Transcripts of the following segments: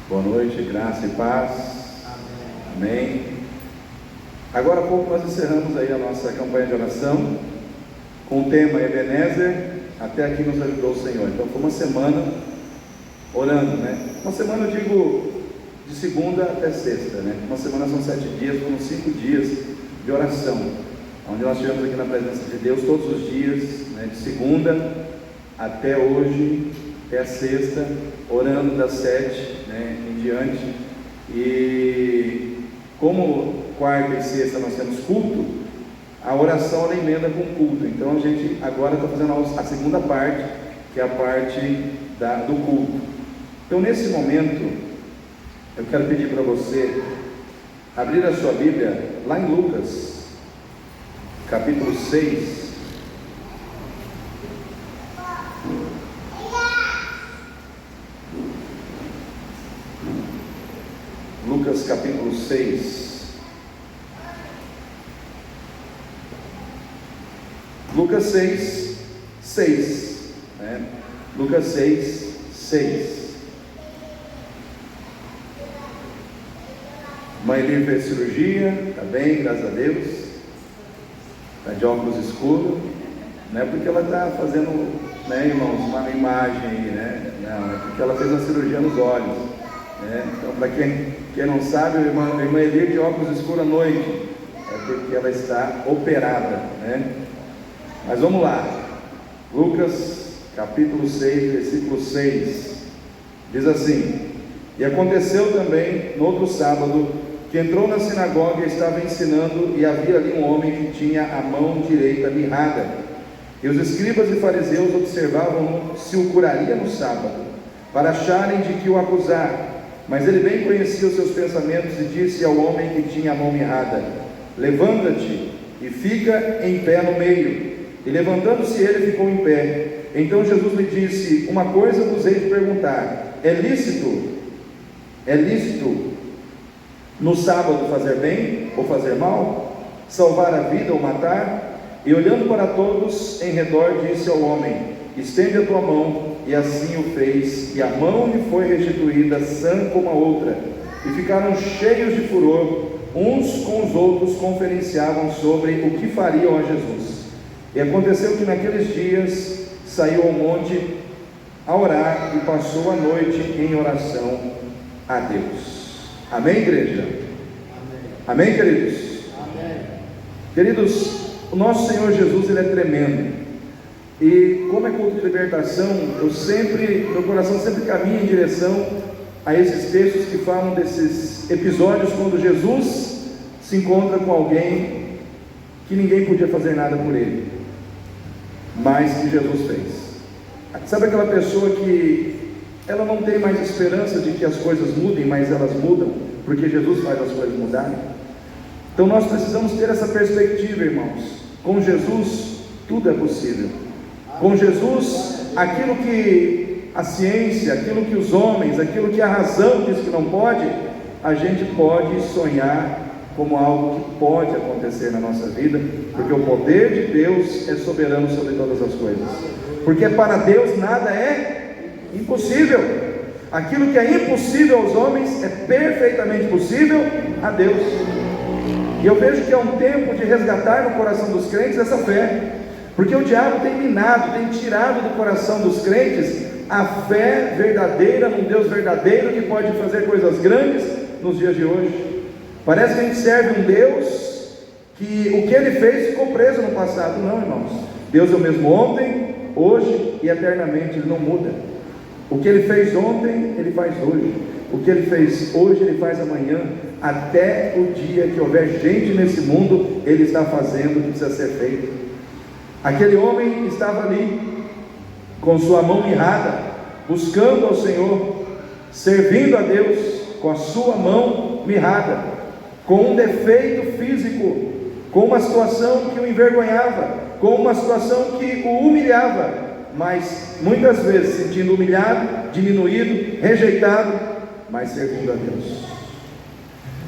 Boa noite, graça e paz. Amém. Agora há pouco nós encerramos aí a nossa campanha de oração com o tema Ebenezer, até aqui nos ajudou o Senhor. Então foi uma semana orando, né? Uma semana eu digo de segunda até sexta, né? Uma semana são 7 dias, foram 5 dias de oração, onde nós estivemos aqui na presença de Deus todos os dias, né? De segunda até hoje, até a sexta, orando das 7, né, em diante. E como quarta e sexta nós temos culto, a oração ela emenda com culto. Então a gente agora está fazendo a segunda parte, que é a parte do culto. Então nesse momento eu quero pedir para você abrir a sua Bíblia lá em Lucas capítulo 6. Lucas capítulo 6. Lucas 6, 6, né? Lucas 6, 6. Mãe Eli fez cirurgia, está bem, graças a Deus. Está de óculos escuros. Não é porque ela está fazendo, né, irmãos, uma imagem aí, né? Não, é porque ela fez uma cirurgia nos olhos, né? Então, para quem não sabe, a irmã Eli de óculos escuros à noite, é porque ela está operada, né? Mas vamos lá, Lucas capítulo 6, versículo 6, diz assim: E aconteceu também, no outro sábado, que entrou na sinagoga e estava ensinando, e havia ali um homem que tinha a mão direita mirrada. E os escribas e fariseus observavam se o curaria no sábado, para acharem de que o acusar. Mas ele bem conhecia os seus pensamentos e disse ao homem que tinha a mão mirrada: Levanta-te e fica em pé no meio. E levantando-se ele ficou em pé. Então Jesus lhe disse: Uma coisa vos hei de perguntar: é lícito no sábado fazer bem ou fazer mal? Salvar a vida ou matar? E olhando para todos em redor, disse ao homem: Estende a tua mão. E assim o fez, e a mão lhe foi restituída sã como a outra. E ficaram cheios de furor, uns com os outros conferenciavam sobre o que fariam a Jesus. E aconteceu que naqueles dias saiu ao monte a orar e passou a noite em oração a Deus. Amém, igreja? Amém, amém, queridos? Amém. Queridos, o nosso Senhor Jesus, Ele é tremendo. E como é culto de libertação, meu coração sempre caminha em direção a esses textos que falam desses episódios quando Jesus se encontra com alguém que ninguém podia fazer nada por ele, mas que Jesus fez. Sabe aquela pessoa que ela não tem mais esperança de que as coisas mudem, mas elas mudam, porque Jesus faz as coisas mudarem? Então nós precisamos ter essa perspectiva, irmãos. Com Jesus tudo é possível. Com Jesus, aquilo que a ciência, aquilo que os homens, aquilo que a razão diz que não pode, a gente pode sonhar como algo que pode acontecer na nossa vida, porque o poder de Deus é soberano sobre todas as coisas. Porque para Deus nada é impossível. Aquilo que é impossível aos homens é perfeitamente possível a Deus. E eu vejo que é um tempo de resgatar no coração dos crentes essa fé. Porque o diabo tem minado, tem tirado do coração dos crentes a fé verdadeira num Deus verdadeiro que pode fazer coisas grandes nos dias de hoje. Parece que a gente serve um Deus que o que ele fez ficou preso no passado. Não, irmãos, Deus é o mesmo ontem, hoje e eternamente. Ele não muda. O que ele fez ontem, ele faz hoje. O que ele fez hoje, ele faz amanhã. Até o dia que houver gente nesse mundo, ele está fazendo o que precisa ser feito. Aquele homem estava ali, com sua mão mirrada, buscando ao Senhor, servindo a Deus, com a sua mão mirrada, com um defeito físico, com uma situação que o envergonhava, com uma situação que o humilhava, mas muitas vezes sentindo humilhado, diminuído, rejeitado, mas servindo a Deus.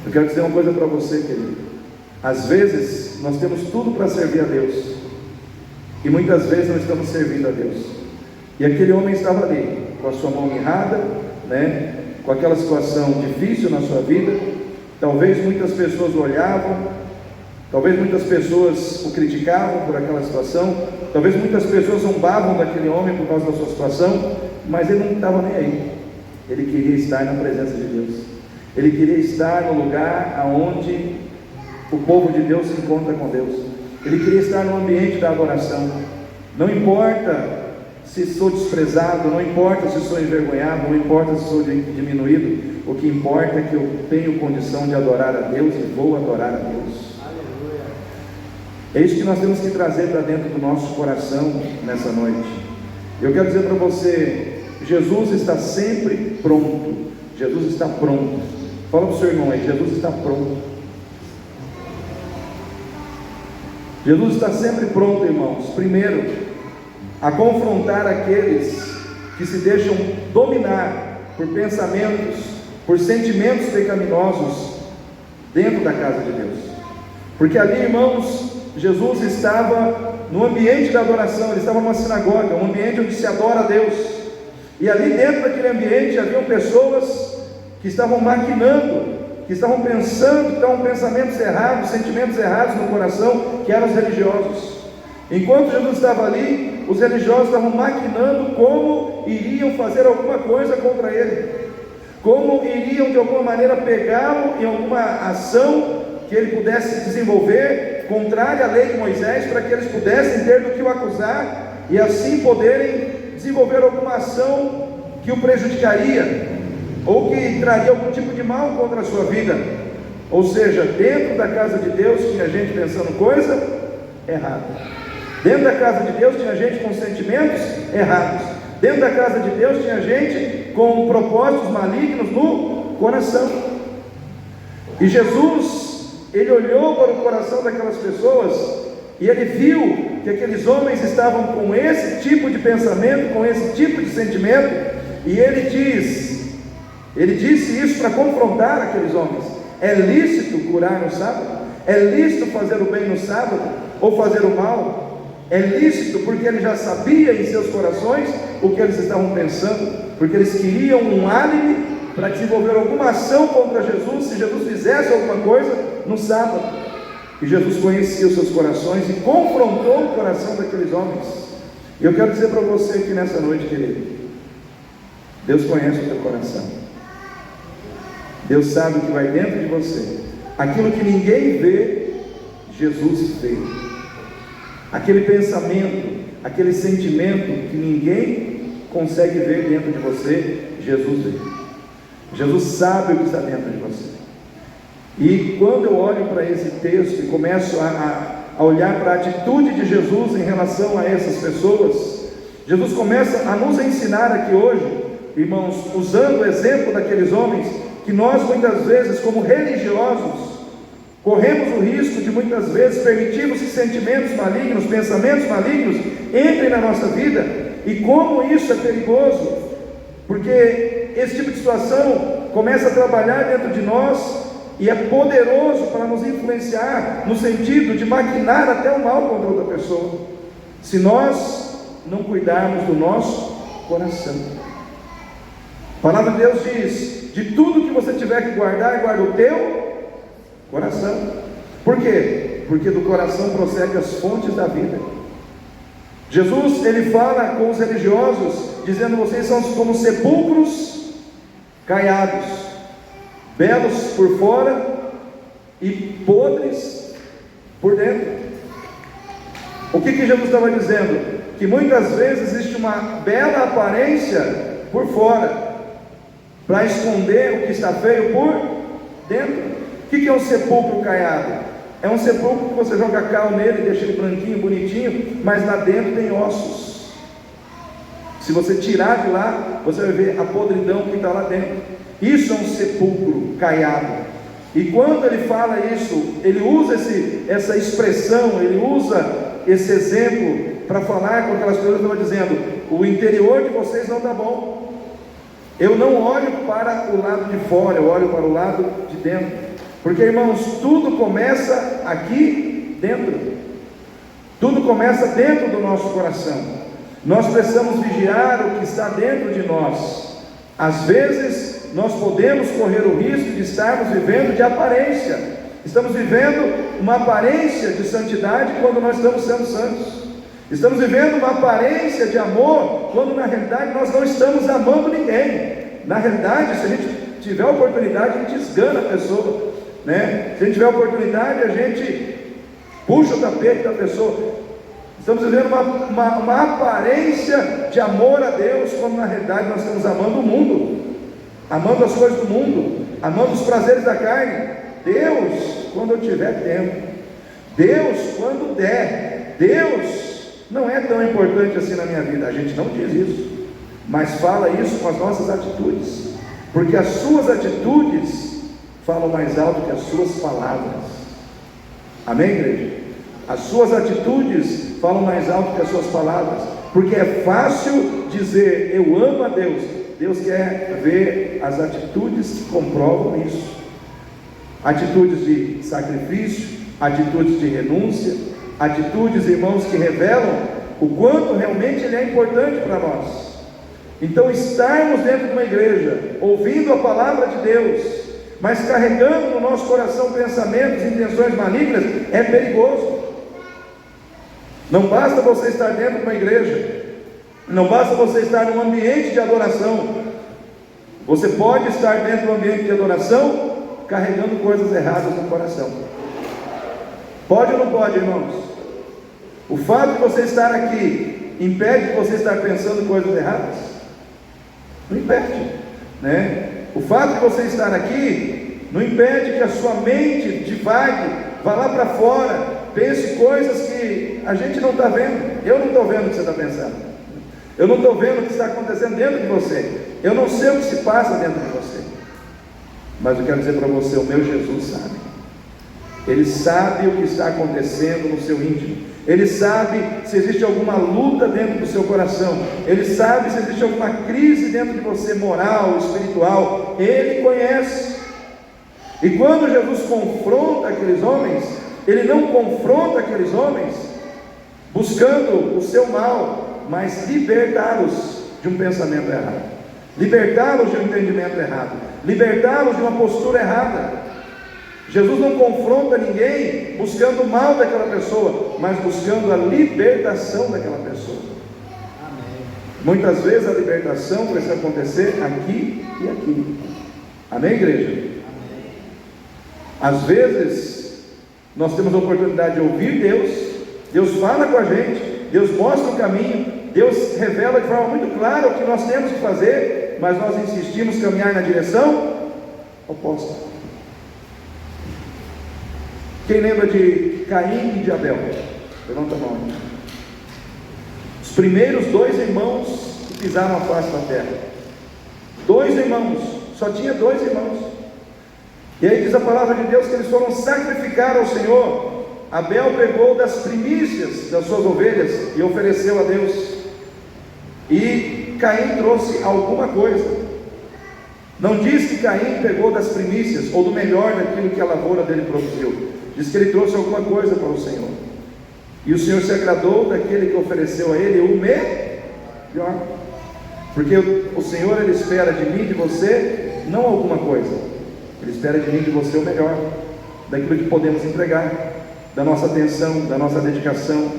Eu quero dizer uma coisa para você, querido. Às vezes nós temos tudo para servir a Deus, e muitas vezes não estamos servindo a Deus. E aquele homem estava ali, com a sua mão mirrada, né, com aquela situação difícil na sua vida. Talvez muitas pessoas o olhavam, talvez muitas pessoas o criticavam por aquela situação, talvez muitas pessoas zombavam daquele homem por causa da sua situação, mas ele não estava nem aí. Ele queria estar na presença de Deus, ele queria estar no lugar onde o povo de Deus se encontra com Deus, ele queria estar no ambiente da adoração. Não importa se sou desprezado, não importa se sou envergonhado, não importa se sou diminuído, o que importa é que eu tenho condição de adorar a Deus e vou adorar a Deus. Aleluia. É isso que nós temos que trazer para dentro do nosso coração nessa noite. Eu quero dizer para você, Jesus está sempre pronto. Jesus está pronto. Fala para o seu irmão aí, Jesus está pronto. Jesus está sempre pronto, irmãos. Primeiro, a confrontar aqueles que se deixam dominar por pensamentos, por sentimentos pecaminosos dentro da casa de Deus. Porque ali, irmãos, Jesus estava no ambiente da adoração, ele estava numa sinagoga, um ambiente onde se adora a Deus. E ali dentro daquele ambiente haviam pessoas que estavam maquinando, que estavam pensando, que estavam pensamentos errados, sentimentos errados no coração, que eram os religiosos. Enquanto Jesus estava ali, os religiosos estavam maquinando como iriam fazer alguma coisa contra ele, como iriam de alguma maneira pegá-lo em alguma ação que ele pudesse desenvolver contrária à lei de Moisés, para que eles pudessem ter do que o acusar e assim poderem desenvolver alguma ação que o prejudicaria ou que traria algum tipo de mal contra a sua vida. Ou seja, dentro da casa de Deus tinha gente pensando coisa errada. Dentro da casa de Deus tinha gente com sentimentos errados. Dentro da casa de Deus tinha gente com propósitos malignos no coração. E Jesus, ele olhou para o coração daquelas pessoas e ele viu que aqueles homens estavam com esse tipo de pensamento, com esse tipo de sentimento, e ele disse isso para confrontar aqueles homens. É lícito curar no sábado? É lícito fazer o bem no sábado? Ou fazer o mal? É lícito, porque ele já sabia em seus corações o que eles estavam pensando, porque eles queriam um álibi para desenvolver alguma ação contra Jesus, se Jesus fizesse alguma coisa no sábado. E Jesus conhecia os seus corações e confrontou o coração daqueles homens. E eu quero dizer para você aqui nessa noite, querido, Deus conhece o teu coração. Deus sabe o que vai dentro de você. Aquilo que ninguém vê, Jesus vê. Aquele pensamento, aquele sentimento que ninguém consegue ver dentro de você, Jesus vê. Jesus sabe o que está dentro de você. E quando eu olho para esse texto e começo a olhar para a atitude de Jesus em relação a essas pessoas, Jesus começa a nos ensinar aqui hoje, irmãos, usando o exemplo daqueles homens, que nós muitas vezes, como religiosos, corremos o risco de muitas vezes permitirmos que sentimentos malignos, pensamentos malignos entrem na nossa vida. E como isso é perigoso, porque esse tipo de situação começa a trabalhar dentro de nós e é poderoso para nos influenciar no sentido de maquinar até o mal contra outra pessoa, se nós não cuidarmos do nosso coração. A palavra de Deus diz: de tudo que você tiver que guardar, guarda o teu coração. Por quê? Porque do coração procedem as fontes da vida. Jesus, ele fala com os religiosos, dizendo: vocês são como sepulcros caiados, belos por fora e podres por dentro. O que Jesus estava dizendo? Que muitas vezes existe uma bela aparência por fora, para esconder o que está feio por dentro. O que é um sepulcro caiado? É um sepulcro que você joga cal nele, deixa ele branquinho, bonitinho, mas lá dentro tem ossos. Se você tirar de lá, você vai ver a podridão que está lá dentro. Isso é um sepulcro caiado. E quando ele fala isso, ele usa essa expressão, ele usa esse exemplo para falar com aquelas pessoas que estavam dizendo: o interior de vocês não está bom. Eu não olho para o lado de fora, eu olho para o lado de dentro. Porque, irmãos, tudo começa aqui dentro. Tudo começa dentro do nosso coração. Nós precisamos vigiar o que está dentro de nós, Às vezes nós podemos correr o risco de estarmos vivendo de aparência. Estamos vivendo uma aparência de santidade quando nós estamos sendo santos. Estamos vivendo uma aparência de amor quando na realidade nós não estamos amando ninguém. Na realidade, se a gente tiver a oportunidade, a gente esgana a pessoa, né? Se a gente tiver a oportunidade, a gente puxa o tapete da pessoa. Estamos vivendo uma aparência de amor a Deus, quando na realidade nós estamos amando o mundo, amando as coisas do mundo, amando os prazeres da carne. Deus, quando eu tiver tempo, Deus, quando der, Deus não é tão importante assim na minha vida. A gente não diz isso, mas fala isso com as nossas atitudes, porque as suas atitudes falam mais alto que as suas palavras. Amém, igreja? As suas atitudes falam mais alto que as suas palavras, porque é fácil dizer eu amo a Deus. Deus quer ver as atitudes que comprovam isso, atitudes de sacrifício, atitudes de renúncia, atitudes, irmãos, que revelam o quanto realmente Ele é importante para nós. Então, estarmos dentro de uma igreja, ouvindo a palavra de Deus, mas carregando no nosso coração pensamentos e intenções malignas, é perigoso. Não basta você estar dentro de uma igreja, não basta você estar num ambiente de adoração. Você pode estar dentro do ambiente de adoração carregando coisas erradas no coração. Pode ou não pode, irmãos? O fato de você estar aqui impede de você estar pensando coisas erradas? Não impede, né? O fato de você estar aqui não impede que a sua mente divague, vá lá para fora, pense coisas que a gente não está vendo. Eu não estou vendo o que você está pensando, eu não estou vendo o que está acontecendo dentro de você, eu não sei o que se passa dentro de você, mas eu quero dizer para você, o meu Jesus sabe. Ele sabe o que está acontecendo no seu íntimo, Ele sabe se existe alguma luta dentro do seu coração, Ele sabe se existe alguma crise dentro de você, moral, espiritual. Ele conhece. E quando Jesus confronta aqueles homens, Ele não confronta aqueles homens buscando o seu mal, mas libertá-los de um pensamento errado, libertá-los de um entendimento errado, libertá-los de uma postura errada. Jesus não confronta ninguém buscando o mal daquela pessoa, mas buscando a libertação daquela pessoa. Amém. Muitas vezes a libertação precisa acontecer aqui e aqui. Amém, igreja? Amém. Às vezes nós temos a oportunidade de ouvir Deus, Deus fala com a gente, Deus mostra o caminho, Deus revela de forma muito clara o que nós temos que fazer, mas nós insistimos em caminhar na direção oposta. Quem lembra de Caim e de Abel? Levanta a mão. Os primeiros dois irmãos que pisaram a face da terra. Dois irmãos, só tinha dois irmãos. E aí diz a palavra de Deus que eles foram sacrificar ao Senhor. Abel pegou das primícias das suas ovelhas e ofereceu a Deus. E Caim trouxe alguma coisa. Não diz que Caim pegou das primícias ou do melhor daquilo que a lavoura dele produziu. Diz que ele trouxe alguma coisa para o Senhor. E o Senhor se agradou daquele que ofereceu a ele o melhor. Porque o Senhor, Ele espera de mim e de você não alguma coisa, Ele espera de mim e de você o melhor, daquilo que podemos entregar, da nossa atenção, da nossa dedicação,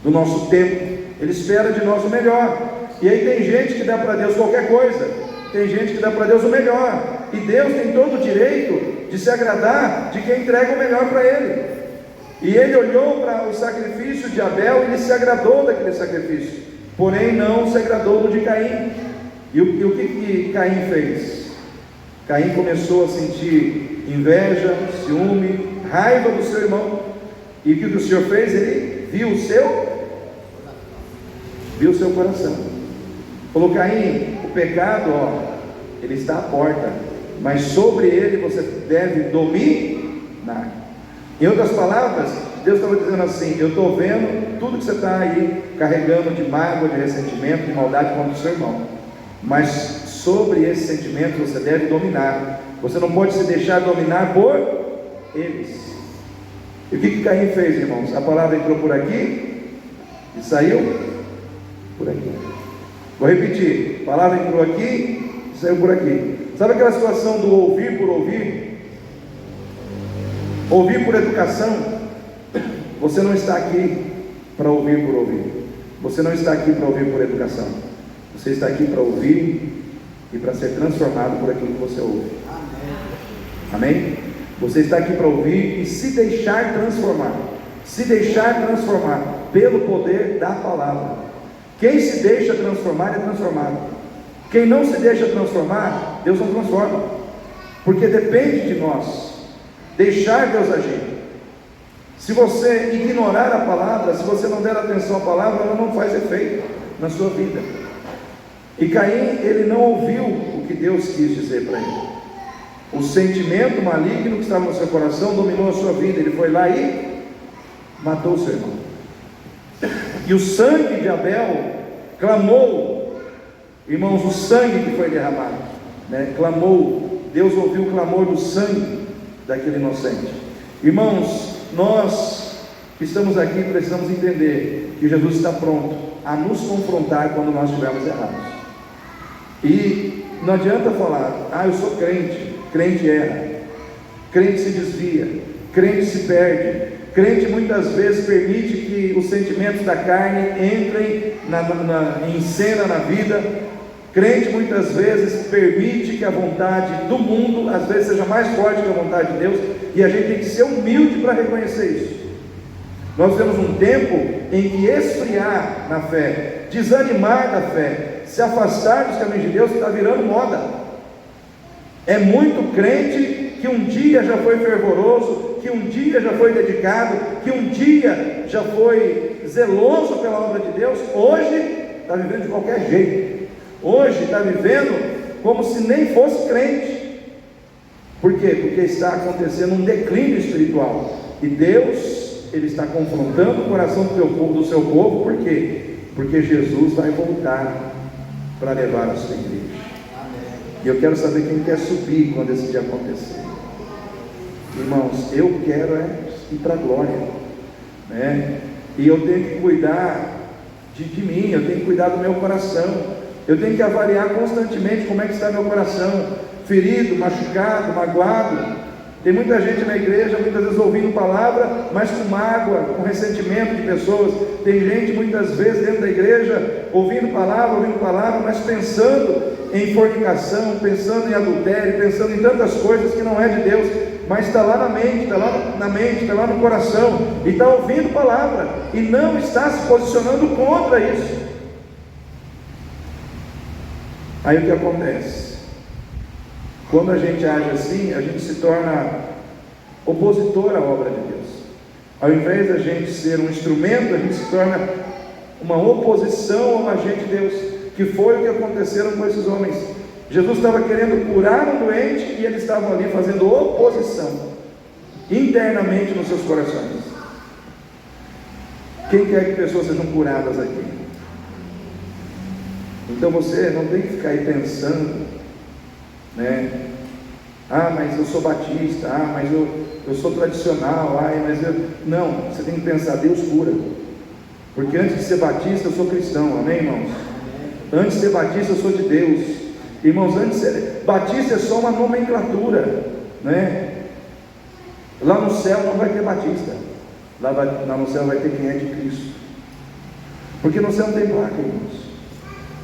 do nosso tempo. Ele espera de nós o melhor. E aí tem gente que dá para Deus qualquer coisa, tem gente que dá para Deus o melhor, e Deus tem todo o direito de se agradar de quem entrega o melhor para Ele. E Ele olhou para o sacrifício de Abel e Ele se agradou daquele sacrifício, porém não se agradou do de Caim. E o que Caim fez? Caim começou a sentir inveja, ciúme, raiva do seu irmão. E o que o Senhor fez? Ele viu o seu coração. Falou: Caim, o pecado, ele está à porta, mas sobre ele você deve dominar. Em outras palavras, Deus estava dizendo assim: eu estou vendo tudo que você está aí carregando de mágoa, de ressentimento, de maldade contra o seu irmão, mas sobre esse sentimento você deve dominar. Você não pode se deixar dominar por eles. E o que Caim fez, irmãos? A palavra entrou por aqui e saiu por aqui. Vou repetir, a palavra entrou aqui, saiu por aqui. Sabe aquela situação do ouvir por ouvir? Ouvir por educação? Você não está aqui para ouvir por ouvir. Você não está aqui para ouvir por educação. Você está aqui para ouvir e para ser transformado por aquilo que você ouve. Amém? Você está aqui para ouvir e se deixar transformar. Se deixar transformar pelo poder da palavra. Quem se deixa transformar é transformado. Quem não se deixa transformar, Deus não transforma. Porque depende de nós deixar Deus agir. Se você ignorar a palavra, se você não der atenção à palavra, ela não faz efeito na sua vida. E Caim, ele não ouviu o que Deus quis dizer para ele. O sentimento maligno que estava no seu coração dominou a sua vida. Ele foi lá e matou o seu irmão. E o sangue de Abel clamou, irmãos, o sangue que foi derramado, clamou. Deus ouviu o clamor do sangue daquele inocente. Irmãos, nós que estamos aqui precisamos entender que Jesus está pronto a nos confrontar quando nós estivermos errados. E não adianta falar, eu sou crente. Crente erra, crente se desvia, crente se perde, crente muitas vezes permite que os sentimentos da carne entrem em cena na vida. Crente muitas vezes permite que a vontade do mundo às vezes seja mais forte que a vontade de Deus, e a gente tem que ser humilde para reconhecer isso. Nós temos um tempo em que esfriar na fé, desanimar da fé, se afastar dos caminhos de Deus está virando moda. É muito crente que um dia já foi fervoroso, que um dia já foi dedicado, que um dia já foi zeloso pela obra de Deus, hoje está vivendo de qualquer jeito. Hoje está vivendo como se nem fosse crente. Por quê? Porque está acontecendo um declínio espiritual. E Deus, Ele está confrontando o coração do seu povo. Por quê? Porque Jesus vai voltar para levar a sua igreja. E eu quero saber quem quer subir quando esse dia acontecer. Irmãos, eu quero ir para a glória, E eu tenho que cuidar de mim, eu tenho que cuidar do meu coração. Eu tenho que avaliar constantemente como é que está meu coração, ferido, machucado, magoado. Tem muita gente na igreja, muitas vezes ouvindo palavra, mas com mágoa, com ressentimento de pessoas. Tem gente muitas vezes dentro da igreja, ouvindo palavra, mas pensando em fornicação, pensando em adultério, pensando em tantas coisas que não é de Deus, mas está lá na mente, está lá no coração, e está ouvindo palavra, e não está se posicionando contra isso. Aí o que acontece? Quando a gente age assim, a gente se torna opositor à obra de Deus. Ao invés da gente ser um instrumento, a gente se torna uma oposição ao agente de Deus, que foi o que aconteceram com esses homens. Jesus estava querendo curar um doente e eles estavam ali fazendo oposição internamente nos seus corações. Quem quer que pessoas sejam curadas aqui? Então você não tem que ficar aí pensando, mas eu sou batista, mas eu sou tradicional, não, você tem que pensar, Deus cura. Porque antes de ser batista eu sou cristão, amém, irmãos? Antes de ser batista eu sou de Deus. Irmãos, batista é só uma nomenclatura, Lá no céu não vai ter batista, lá no céu vai ter quem é de Cristo. Porque no céu não tem placa, irmãos.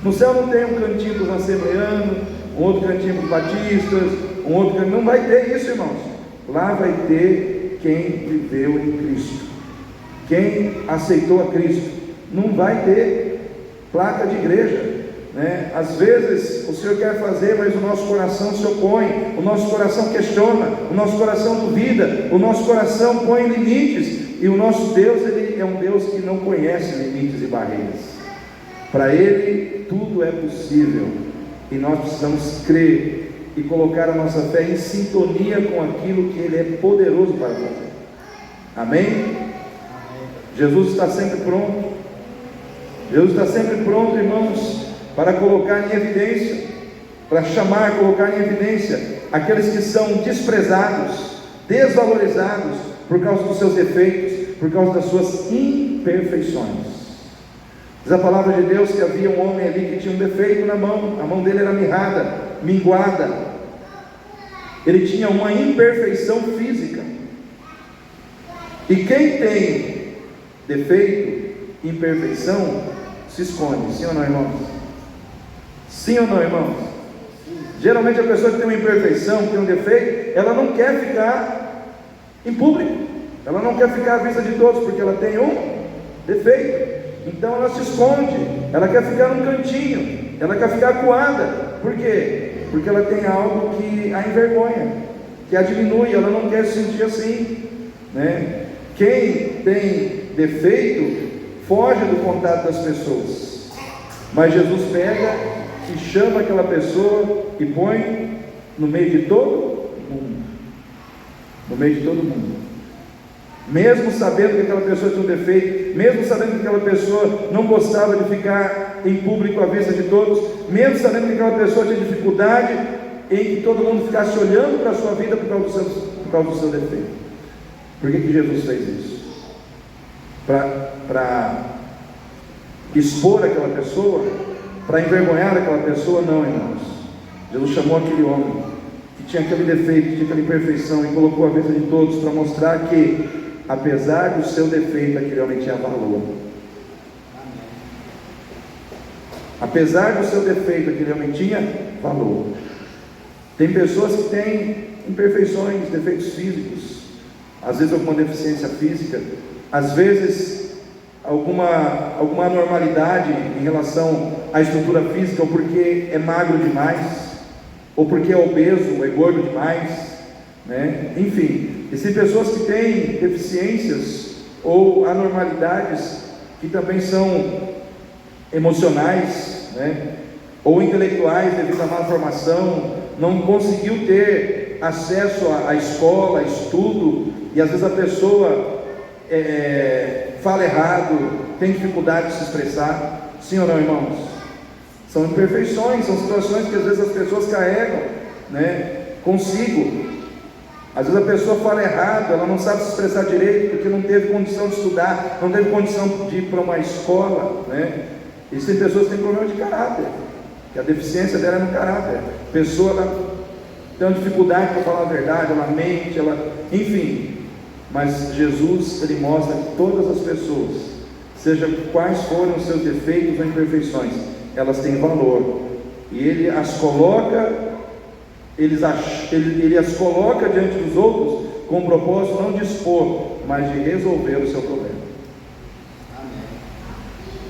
No céu não tem um cantinho para os assembleanos, um outro cantinho para os batistas, um outro cantinho, não vai ter isso, irmãos. Lá vai ter quem viveu em Cristo, quem aceitou a Cristo. Não vai ter placa de igreja, Às vezes o Senhor quer fazer, mas o nosso coração se opõe, o nosso coração questiona, o nosso coração duvida, o nosso coração põe limites, e o nosso Deus, Ele é um Deus que não conhece limites e barreiras. Para Ele tudo é possível, e nós precisamos crer e colocar a nossa fé em sintonia com aquilo que Ele é poderoso para fazer. Amém? Jesus está sempre pronto. Jesus está sempre pronto, irmãos, para colocar em evidência, para chamar, colocar em evidência aqueles que são desprezados, desvalorizados por causa dos seus defeitos, por causa das suas imperfeições. Diz a palavra de Deus que havia um homem ali que tinha um defeito na mão, a mão dele era mirrada, minguada, ele tinha uma imperfeição física. E quem tem defeito, imperfeição, se esconde, sim ou não, irmãos? Sim ou não, irmãos? Geralmente a pessoa que tem uma imperfeição, que tem um defeito, ela não quer ficar em público, ela não quer ficar à vista de todos, porque ela tem um defeito. Então ela se esconde, ela quer ficar num cantinho, ela quer ficar acuada. Por quê? Porque ela tem algo que a envergonha, que a diminui, ela não quer se sentir assim, né? Quem tem defeito foge do contato das pessoas, mas Jesus pega e chama aquela pessoa e põe no meio de todo mundo, no meio de todo mundo. Mesmo sabendo que aquela pessoa tinha um defeito, mesmo sabendo que aquela pessoa não gostava de ficar em público à vista de todos, mesmo sabendo que aquela pessoa tinha dificuldade em que todo mundo ficasse olhando para a sua vida por causa do seu defeito. Por que Jesus fez isso? Para expor aquela pessoa, para envergonhar aquela pessoa? Não, irmãos. Jesus chamou aquele homem que tinha aquele defeito, que tinha aquela imperfeição, e colocou à vista de todos para mostrar que, apesar do seu defeito, aquele homem tinha valor. Apesar do seu defeito, aquele homem tinha valor. Tem pessoas que têm imperfeições, defeitos físicos, às vezes alguma deficiência física, às vezes alguma anormalidade em relação à estrutura física, ou porque é magro demais, ou porque é obeso, ou é gordo demais, né? Enfim, existem pessoas que têm deficiências ou anormalidades que também são emocionais, né? Ou intelectuais, devido à má formação, não conseguiu ter acesso à escola, a estudo, e às vezes a pessoa fala errado, tem dificuldade de se expressar. Sim ou não, irmãos? São imperfeições, são situações que às vezes as pessoas carregam, né, consigo. Às vezes a pessoa fala errado, ela não sabe se expressar direito, porque não teve condição de estudar, não teve condição de ir para uma escola, né? Existem pessoas que têm problema de caráter, que a deficiência dela é no caráter. A pessoa ela tem uma dificuldade para falar a verdade, ela mente, enfim. Mas Jesus, ele mostra que todas as pessoas, seja quais forem os seus defeitos ou imperfeições, elas têm valor, e ele as coloca diante dos outros com o propósito não de expor, mas de resolver o seu problema. Amém.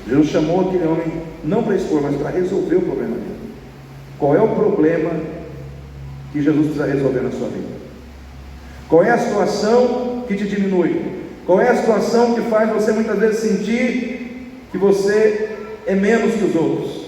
Jesus chamou aquele homem não para expor, mas para resolver o problema dele. Qual é o problema que Jesus precisa resolver na sua vida? Qual é a situação que te diminui? Qual é a situação que faz você muitas vezes sentir que você é menos que os outros?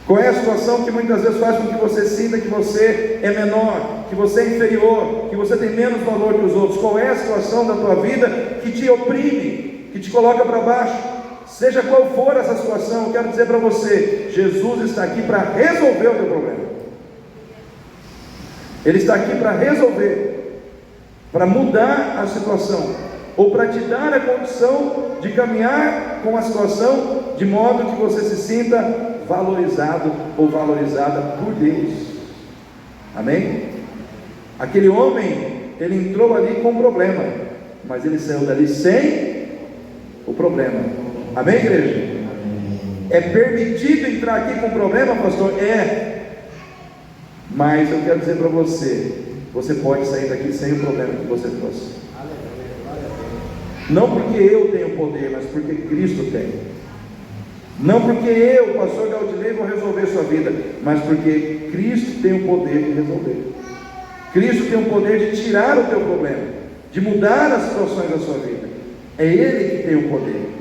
Qual é a situação que muitas vezes faz com que você sinta que você é menor, que você é inferior, que você tem menos valor que os outros? Qual é a situação da tua vida que te oprime, que te coloca para baixo? Seja qual for essa situação, eu quero dizer para você, Jesus está aqui para resolver o teu problema. Ele está aqui para resolver, para mudar a situação, ou para te dar a condição de caminhar com a situação, de modo que você se sinta valorizado ou valorizada por Deus. Amém? Aquele homem, ele entrou ali com um problema, mas ele saiu dali sem o problema. Amém, igreja? É permitido entrar aqui com problema, pastor? É. Mas eu quero dizer para você, você pode sair daqui sem o problema que você trouxe. Não porque eu tenho poder, mas porque Cristo tem. Não porque eu, pastor Galdinei, vou resolver sua vida, mas porque Cristo tem o poder de resolver. Cristo tem o poder de tirar o teu problema, de mudar as situações da sua vida. É Ele que tem o poder.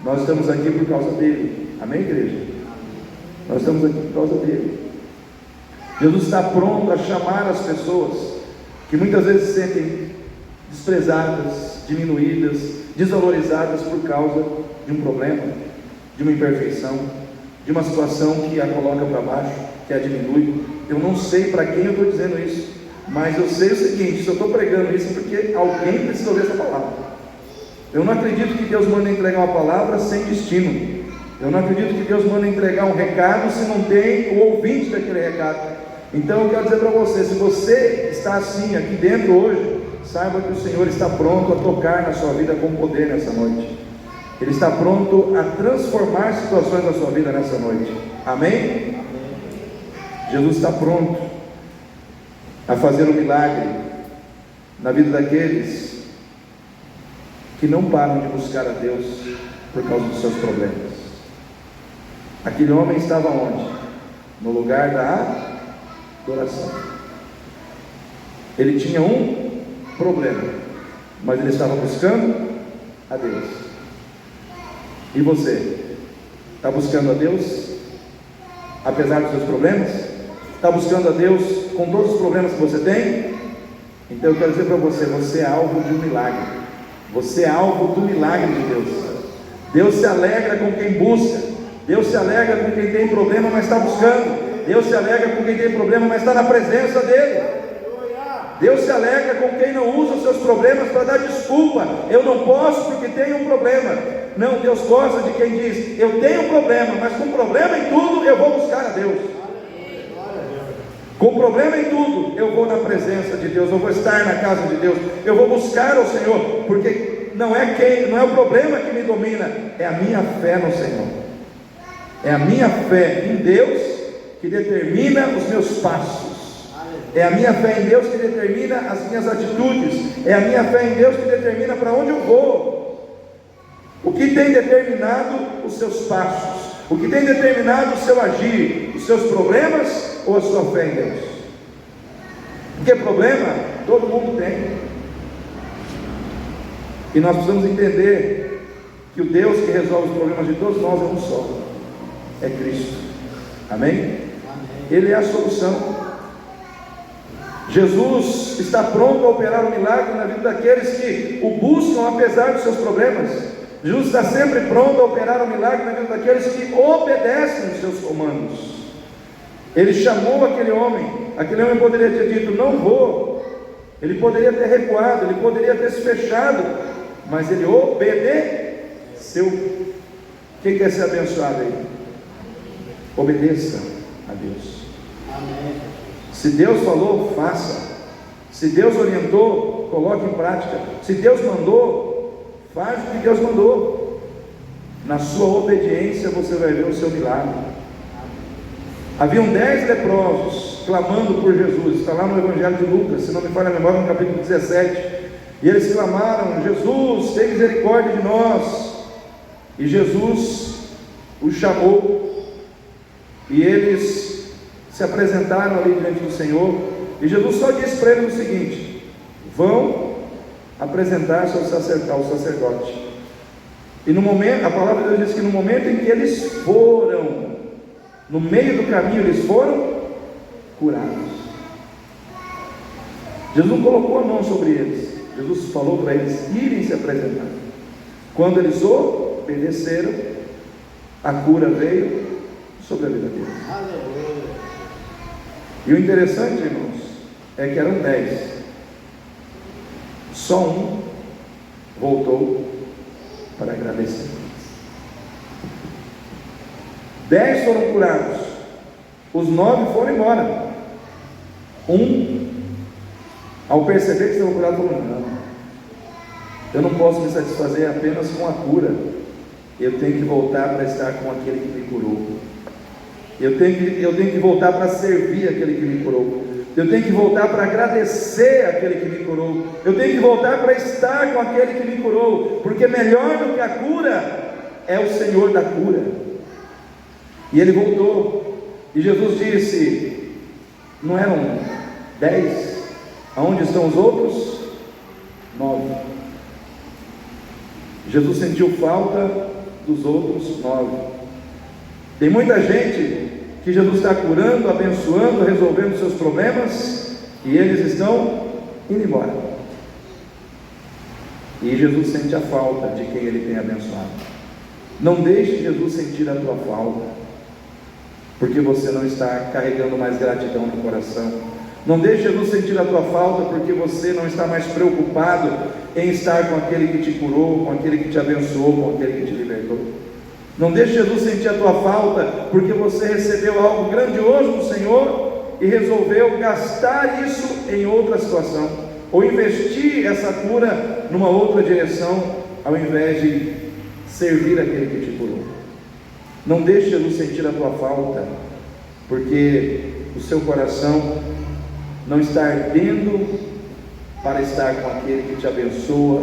Nós estamos aqui por causa dele. Amém, igreja? Nós estamos aqui por causa dele. Jesus está pronto a chamar as pessoas que muitas vezes se sentem desprezadas, diminuídas, desvalorizadas por causa de um problema, de uma imperfeição, de uma situação que a coloca para baixo, que a diminui. Eu não sei para quem eu estou dizendo isso, mas eu sei o seguinte: se eu estou pregando isso é porque alguém precisa ouvir essa palavra. Eu não acredito que Deus manda entregar uma palavra sem destino. Eu não acredito que Deus manda entregar um recado se não tem o ouvinte daquele recado. Então eu quero dizer para você, se você está assim aqui dentro hoje, saiba que o Senhor está pronto a tocar na sua vida com poder nessa noite. Ele está pronto a transformar situações da sua vida nessa noite. Amém? Jesus está pronto a fazer um milagre na vida daqueles que não param de buscar a Deus por causa dos seus problemas. Aquele homem estava onde? No lugar da adoração. Ele tinha um problema, mas ele estava buscando a Deus. E você? Está buscando a Deus apesar dos seus problemas? Está buscando a Deus com todos os problemas que você tem? Então eu quero dizer para você, você é alvo de um milagre. Você é alvo do milagre de Deus. Deus se alegra com quem busca. Deus se alegra com quem tem problema, mas está buscando. Deus se alegra com quem tem problema, mas está na presença dEle. Deus se alegra com quem não usa os seus problemas para dar desculpa. Eu não posso porque tenho um problema. Não, Deus gosta de quem diz, eu tenho um problema, mas com problema em tudo eu vou buscar a Deus. Com problema em tudo eu vou na presença de Deus, eu vou estar na casa de Deus, eu vou buscar o Senhor, porque não é o problema que me domina, é a minha fé no Senhor. É a minha fé em Deus que determina os meus passos. É a minha fé em Deus que determina as minhas atitudes. É a minha fé em Deus que determina para onde eu vou. O que tem determinado os seus passos? O que tem determinado o seu agir? Os seus problemas ou a sua fé em Deus? Porque problema todo mundo tem. E nós precisamos entender que o Deus que resolve os problemas de todos nós é um só. É Cristo. Amém? Ele é a solução. Jesus está pronto a operar um milagre na vida daqueles que o buscam apesar dos seus problemas. Jesus está sempre pronto a operar um milagre na vida daqueles que obedecem os seus comandos. Ele chamou aquele homem poderia ter dito, não vou. Ele poderia ter recuado, ele poderia ter se fechado, mas ele obedeceu. Quem quer ser abençoado aí? Obedeça a Deus. Amém. Se Deus falou, faça. Se Deus orientou, coloque em prática. Se Deus mandou, faz o que Deus mandou. Na sua obediência você vai ver o seu milagre. Haviam 10 leprosos clamando por Jesus. Está lá no Evangelho de Lucas, se não me falha a memória, no capítulo 17. E eles clamaram, Jesus, tem misericórdia de nós. E Jesus os chamou. E eles se apresentaram ali diante do Senhor, e Jesus só disse para eles o seguinte: vão apresentar-se ao sacerdote. E no momento, a palavra de Deus diz que no momento em que eles foram, no meio do caminho eles foram curados. Jesus não colocou a mão sobre eles, Jesus falou para eles irem se apresentar. Quando eles obedeceram, a cura veio sobre a vida deles. Aleluia. E o interessante, irmãos, é que eram 10. Só um voltou para agradecer. 10 foram curados, os 9 foram embora. Um, ao perceber que estavam curados, falou: não, eu não posso me satisfazer apenas com a cura, eu tenho que voltar para estar com aquele que me curou. Eu tenho que voltar para servir aquele que me curou. Eu tenho que voltar para agradecer aquele que me curou. Eu tenho que voltar para estar com aquele que me curou, porque melhor do que a cura é o Senhor da cura. E ele voltou, e Jesus disse: não eram 10? Aonde estão os outros 9? Jesus sentiu falta dos outros 9. Tem muita gente que Jesus está curando, abençoando, resolvendo seus problemas, e eles estão indo embora. E Jesus sente a falta de quem ele tem abençoado. Não deixe Jesus sentir a tua falta, porque você não está carregando mais gratidão no coração. Não deixe Jesus sentir a tua falta, porque você não está mais preocupado em estar com aquele que te curou, com aquele que te abençoou, com aquele que te libertou. Não deixe Jesus sentir a tua falta, porque você recebeu algo grandioso do Senhor e resolveu gastar isso em outra situação, ou investir essa cura numa outra direção, ao invés de servir aquele que te curou. Não deixe Jesus sentir a tua falta, porque o seu coração não está ardendo para estar com aquele que te abençoa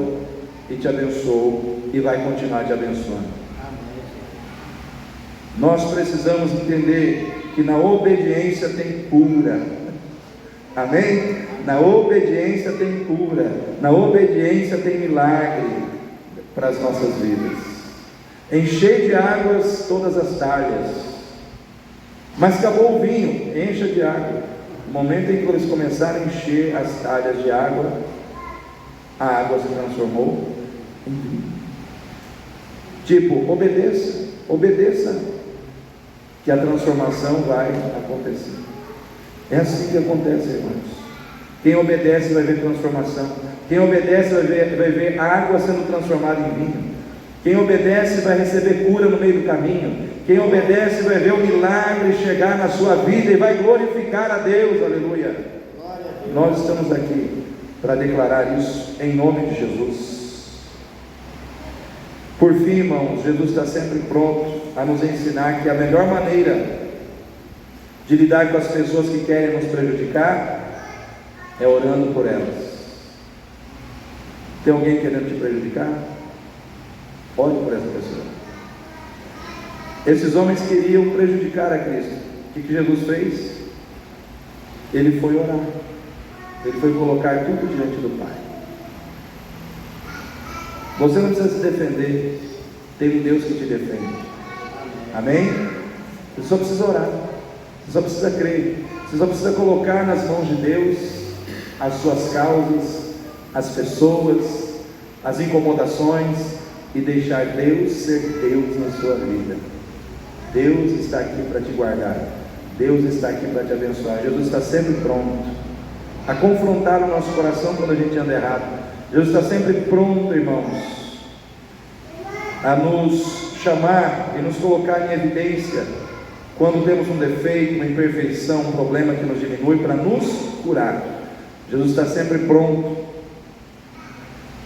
e te abençoou e vai continuar te abençoando. Nós precisamos entender que na obediência tem cura. Amém? Na obediência tem cura. Na obediência tem milagre para as nossas vidas. Enchei de águas todas as talhas. Mas acabou o vinho, encha de água. No momento em que eles começaram a encher as talhas de água, a água se transformou em vinho. Tipo, obedeça, obedeça, que a transformação vai acontecer. É assim que acontece, irmãos. Quem obedece vai ver transformação. Quem obedece vai ver água sendo transformada em vinho. Quem obedece vai receber cura no meio do caminho. Quem obedece vai ver o milagre chegar na sua vida e vai glorificar a Deus. Aleluia. Nós estamos aqui para declarar isso em nome de Jesus. Por fim, irmãos, Jesus está sempre pronto a nos ensinar que a melhor maneira de lidar com as pessoas que querem nos prejudicar é orando por elas. Tem alguém querendo te prejudicar? Ore por essa pessoa. Esses homens queriam prejudicar a Cristo. O que Jesus fez? Ele foi orar. Ele foi colocar tudo diante do Pai. Você não precisa se defender. Tem um Deus que te defende. Amém? Você só precisa orar. Você só precisa crer. Você só precisa colocar nas mãos de Deus as suas causas, as pessoas, as incomodações, e deixar Deus ser Deus na sua vida. Deus está aqui para te guardar. Deus está aqui para te abençoar. Jesus está sempre pronto a confrontar o nosso coração quando a gente anda errado. Jesus está sempre pronto, irmãos, a nos chamar e nos colocar em evidência quando temos um defeito, uma imperfeição, um problema que nos diminui, para nos curar. Jesus está sempre pronto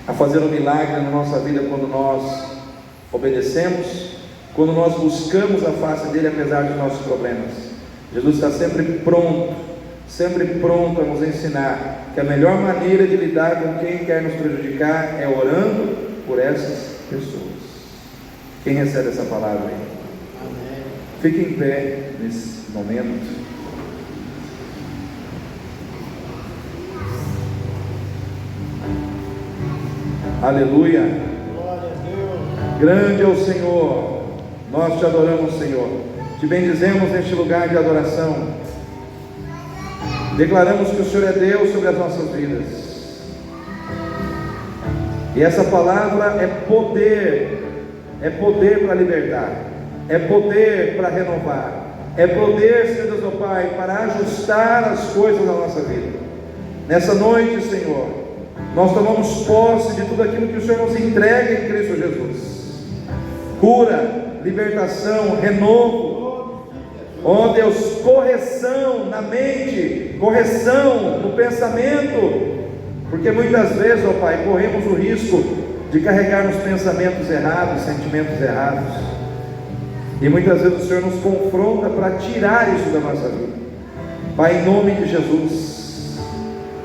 a fazer um milagre na nossa vida quando nós obedecemos, quando nós buscamos a face dele apesar dos nossos problemas. Jesus está sempre pronto a nos ensinar que a melhor maneira de lidar com quem quer nos prejudicar é orando por essas pessoas. Quem recebe essa palavra aí? Amém. Fique em pé nesse momento. Aleluia. Glória a Deus. Grande é o Senhor. Nós te adoramos, Senhor. Te bendizemos neste lugar de adoração. Declaramos que o Senhor é Deus sobre as nossas vidas. E essa palavra é poder para libertar, é poder para renovar, é poder, Senhor Deus, ó Pai, para ajustar as coisas da nossa vida. Nessa noite, Senhor, nós tomamos posse de tudo aquilo que o Senhor nos entrega em Cristo Jesus. Cura, libertação, renovo, ó Deus, correção na mente, correção no pensamento, porque muitas vezes, ó Pai, corremos o risco de carregarmos pensamentos errados, sentimentos errados, e muitas vezes o Senhor nos confronta para tirar isso da nossa vida. Pai, em nome de Jesus,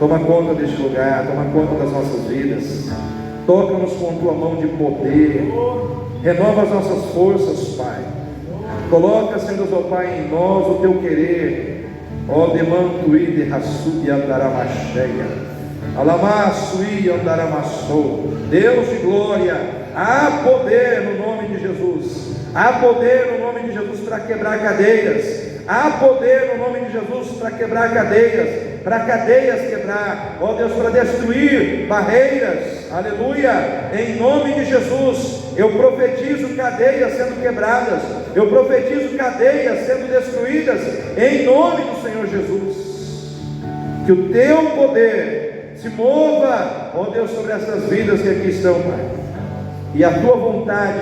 toma conta deste lugar, toma conta das nossas vidas, toca-nos com tua mão de poder, renova as nossas forças, Pai. Coloca, Senhor Deus, ó Pai, em nós o teu querer, ó demantuí de raçubi andaramacheia, alamaçuí andaramassou. Deus de glória, há poder no nome de Jesus, há poder no nome de Jesus para quebrar cadeias, há poder no nome de Jesus para quebrar cadeias, para cadeias quebrar, ó Deus, para destruir barreiras, aleluia, em nome de Jesus. Eu profetizo cadeias sendo quebradas, eu profetizo cadeias sendo destruídas, em nome do Senhor Jesus. Que o teu poder se mova, ó Deus, sobre essas vidas que aqui estão, Pai, e a tua vontade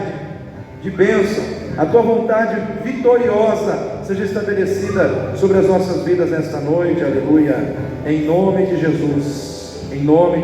de bênção, A tua vontade vitoriosa seja estabelecida sobre as nossas vidas nesta noite, aleluia, em nome de Jesus, em nome de